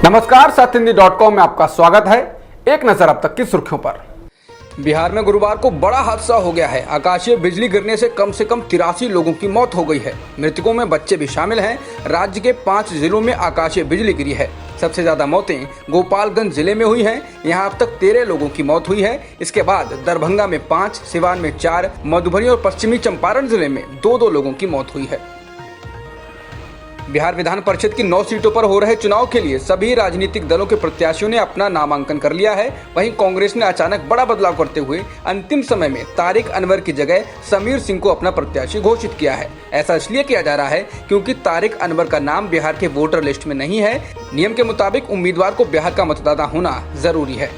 नमस्कार, सत्यहिंदी.com में आपका स्वागत है। एक नजर अब तक की सुर्खियों पर। बिहार में गुरुवार को बड़ा हादसा हो गया है। आकाशीय बिजली गिरने से कम 83 लोगों की मौत हो गई है। मृतकों में बच्चे भी शामिल हैं। राज्य के 5 जिलों में आकाशीय बिजली गिरी है। सबसे ज्यादा मौतें गोपालगंज जिले में हुई हैं। यहां अब तक 13 लोगों की मौत हुई है। इसके बाद दरभंगा में 5, सिवान में 4, मधुबनी और पश्चिमी चंपारण जिले में 2-2 लोगों की मौत हुई है। बिहार विधान परिषद की 9 सीटों पर हो रहे चुनाव के लिए सभी राजनीतिक दलों के प्रत्याशियों ने अपना नामांकन कर लिया है। वहीं कांग्रेस ने अचानक बड़ा बदलाव करते हुए अंतिम समय में तारिक अनवर की जगह समीर सिंह को अपना प्रत्याशी घोषित किया है। ऐसा इसलिए किया जा रहा है क्योंकि तारिक अनवर का नाम बिहार के वोटर लिस्ट में नहीं है। नियम के मुताबिक उम्मीदवार को बिहार का मतदाता होना जरूरी है।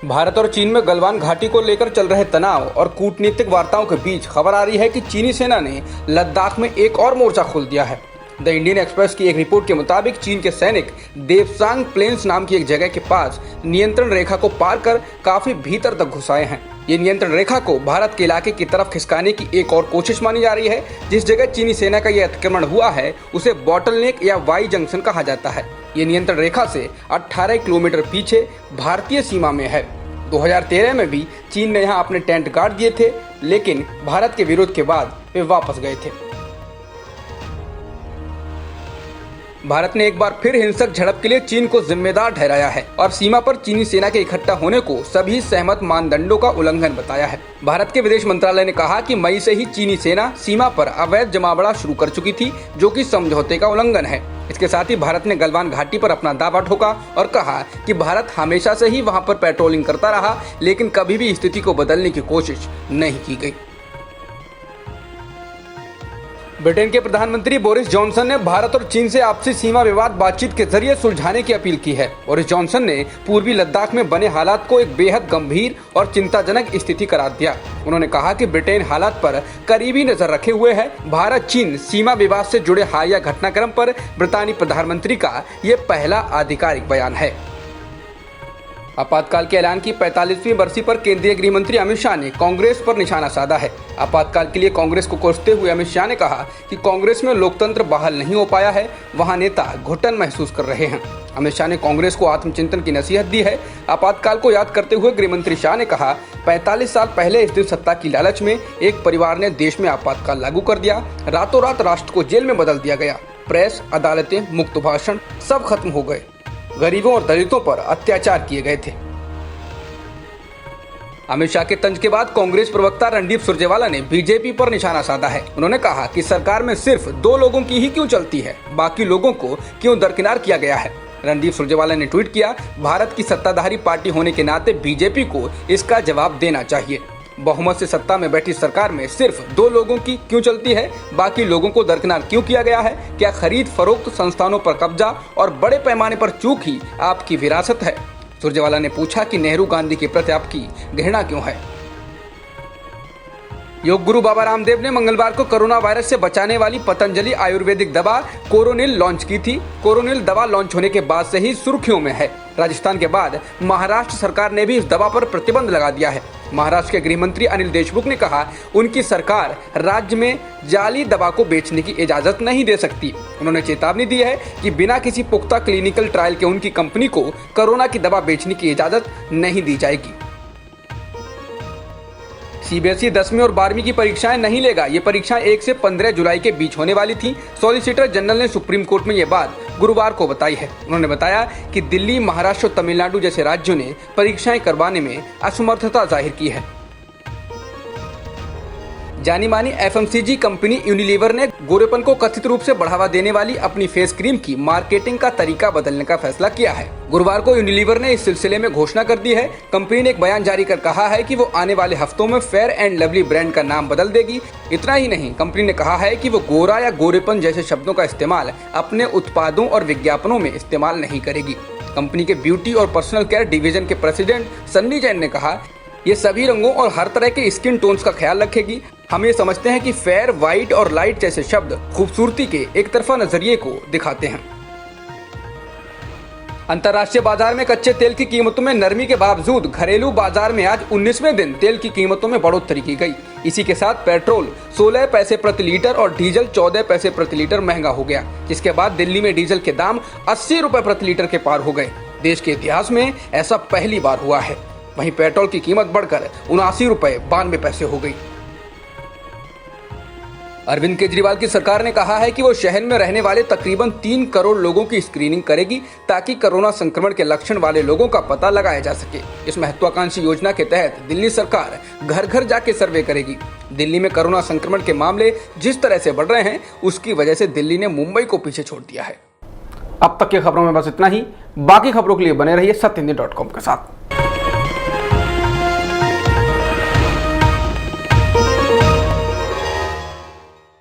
भारत और चीन में गलवान घाटी को लेकर चल रहे तनाव और कूटनीतिक वार्ताओं के बीच खबर आ रही है कि चीनी सेना ने लद्दाख में एक और मोर्चा खोल दिया है। द इंडियन एक्सप्रेस की एक रिपोर्ट के मुताबिक चीन के सैनिक देवसांग प्लेन्स नाम की एक जगह के पास नियंत्रण रेखा को पार कर काफी भीतर तक घुस आए हैं। ये नियंत्रण रेखा को भारत के इलाके की तरफ खिसकाने की एक और कोशिश मानी जा रही है। जिस जगह चीनी सेना का यह अतिक्रमण हुआ है उसे बॉटलनेक या वाई जंक्शन कहा जाता है। ये नियंत्रण रेखा से 18 किलोमीटर पीछे भारतीय सीमा में है। 2013 में भी चीन ने यहाँ अपने टेंट गाड़ दिए थे, लेकिन भारत के विरोध के बाद वे वापस गए थे। भारत ने एक बार फिर हिंसक झड़प के लिए चीन को जिम्मेदार ठहराया है और सीमा पर चीनी सेना के इकट्ठा होने को सभी सहमत मानदंडों का उल्लंघन बताया है। भारत के विदेश मंत्रालय ने कहा कि मई से ही चीनी सेना सीमा पर अवैध जमावड़ा शुरू कर चुकी थी, जो कि समझौते का उल्लंघन है। इसके साथ ही भारत ने गलवान घाटी पर अपना दावा ठोका और कहा कि भारत हमेशा से ही वहां पर पेट्रोलिंग करता रहा, लेकिन कभी भी स्थिति को बदलने की कोशिश नहीं की गई। ब्रिटेन के प्रधानमंत्री बोरिस जॉनसन ने भारत और चीन से आपसी सीमा विवाद बातचीत के जरिए सुलझाने की अपील की है। बोरिस जॉनसन ने पूर्वी लद्दाख में बने हालात को एक बेहद गंभीर और चिंताजनक स्थिति करार दिया। उन्होंने कहा कि ब्रिटेन हालात पर करीबी नजर रखे हुए है। भारत चीन सीमा विवाद से जुड़े हालिया घटनाक्रम पर ब्रितानी प्रधानमंत्री का ये पहला आधिकारिक बयान है। आपातकाल के ऐलान की 45वीं बरसी पर केंद्रीय गृह मंत्री अमित शाह ने कांग्रेस पर निशाना साधा है। आपातकाल के लिए कांग्रेस को कोसते हुए अमित शाह ने कहा कि कांग्रेस में लोकतंत्र बहाल नहीं हो पाया है, वहां नेता घुटन महसूस कर रहे हैं। अमित शाह ने कांग्रेस को आत्मचिंतन की नसीहत दी है। आपातकाल को याद करते हुए गृह मंत्री शाह ने कहा, 45 साल पहले इस दिन सत्ता की लालच में एक परिवार ने देश में आपातकाल लागू कर दिया। रातों रात राष्ट्र को जेल में बदल दिया गया। प्रेस, अदालतें, मुक्त भाषण सब खत्म हो गए। गरीबों और दलितों पर अत्याचार किए गए थे। अमित शाह के तंज के बाद कांग्रेस प्रवक्ता रणदीप सुरजेवाला ने बीजेपी पर निशाना साधा है। उन्होंने कहा कि सरकार में सिर्फ 2 लोगों की ही क्यों चलती है, बाकी लोगों को क्यों दरकिनार किया गया है। रणदीप सुरजेवाला ने ट्वीट किया, भारत की सत्ताधारी पार्टी होने के नाते बीजेपी को इसका जवाब देना चाहिए। बहुमत से सत्ता में बैठी सरकार में सिर्फ 2 लोगों की क्यों चलती है, बाकी लोगों को दरकिनार क्यों किया गया है। क्या खरीद फरोख्त संस्थानों पर कब्जा और बड़े पैमाने पर चूक ही आपकी विरासत है। सुरजेवाला ने पूछा कि नेहरू गांधी के प्रति आपकी घृणा क्यों है। योग गुरु बाबा रामदेव ने मंगलवार को कोरोना वायरस से बचाने वाली पतंजलि आयुर्वेदिक दवा कोरोनिल लॉन्च की थी। कोरोनिल दवा लॉन्च होने के बाद से ही सुर्खियों में है। राजस्थान के बाद महाराष्ट्र सरकार ने भी इस दवा पर प्रतिबंध लगा दिया है। महाराष्ट्र के गृह मंत्री अनिल देशमुख ने कहा, उनकी सरकार राज्य में जाली दवा को बेचने की इजाजत नहीं दे सकती। उन्होंने चेतावनी दी है कि बिना किसी पुख्ता क्लिनिकल ट्रायल के उनकी कंपनी को कोरोना की दवा बेचने की इजाजत नहीं दी जाएगी। सीबीएसई 10वीं और 12वीं की परीक्षाएं नहीं लेगा। ये परीक्षाएं 1 से 15 जुलाई के बीच होने वाली थी। सॉलिसिटर जनरल ने सुप्रीम कोर्ट में ये बात गुरुवार को बताई है। उन्होंने बताया कि दिल्ली, महाराष्ट्र और तमिलनाडु जैसे राज्यों ने परीक्षाएं करवाने में असमर्थता जाहिर की है। जानी मानी एफएमसीजी कंपनी यूनिलीवर ने गोरेपन को कथित रूप से बढ़ावा देने वाली अपनी फेस क्रीम की मार्केटिंग का तरीका बदलने का फैसला किया है। गुरुवार को यूनिलीवर ने इस सिलसिले में घोषणा कर दी है। कंपनी ने एक बयान जारी कर कहा है कि वो आने वाले हफ्तों में फेयर एंड लवली ब्रांड का नाम बदल देगी। इतना ही नहीं, कंपनी ने कहा है कि वो गोरा या गोरेपन जैसे शब्दों का इस्तेमाल अपने उत्पादों और विज्ञापनों में इस्तेमाल नहीं करेगी। कंपनी के ब्यूटी और पर्सनल केयर डिवीजन के प्रेसिडेंट सन्नी जैन ने कहा, ये सभी रंगों और हर तरह के स्किन टोन्स का ख्याल रखेगी। हम ये समझते हैं कि फेयर, व्हाइट और लाइट जैसे शब्द खूबसूरती के एक तरफा नजरिए को दिखाते हैं। अंतर्राष्ट्रीय बाजार में कच्चे तेल की कीमतों में नरमी के बावजूद घरेलू बाजार में आज 19वें दिन तेल की कीमतों में बढ़ोतरी की गई। इसी के साथ पेट्रोल 16 पैसे प्रति लीटर और डीजल 14 पैसे प्रति लीटर महंगा हो गया, जिसके बाद दिल्ली में डीजल के दाम 80 रुपए प्रति लीटर के पार हो गए। देश के इतिहास में ऐसा पहली बार हुआ है। वहीं पेट्रोल की कीमत बढ़कर 79 रुपए 92 पैसे हो गई। अरविंद केजरीवाल की सरकार ने कहा है कि वो शहर में रहने वाले तकरीबन 3 करोड़ लोगों की स्क्रीनिंग करेगी ताकि कोरोना संक्रमण के लक्षण वाले लोगों का पता लगाया जा सके। इस महत्वाकांक्षी योजना के तहत दिल्ली सरकार घर घर जाके सर्वे करेगी। दिल्ली में कोरोना संक्रमण के मामले जिस तरह से बढ़ रहे हैं, उसकी वजह से दिल्ली ने मुंबई को पीछे छोड़ दिया है। अब तक की खबरों में बस इतना ही। बाकी खबरों के लिए बने रहिए सत्यहिंदी.com के साथ।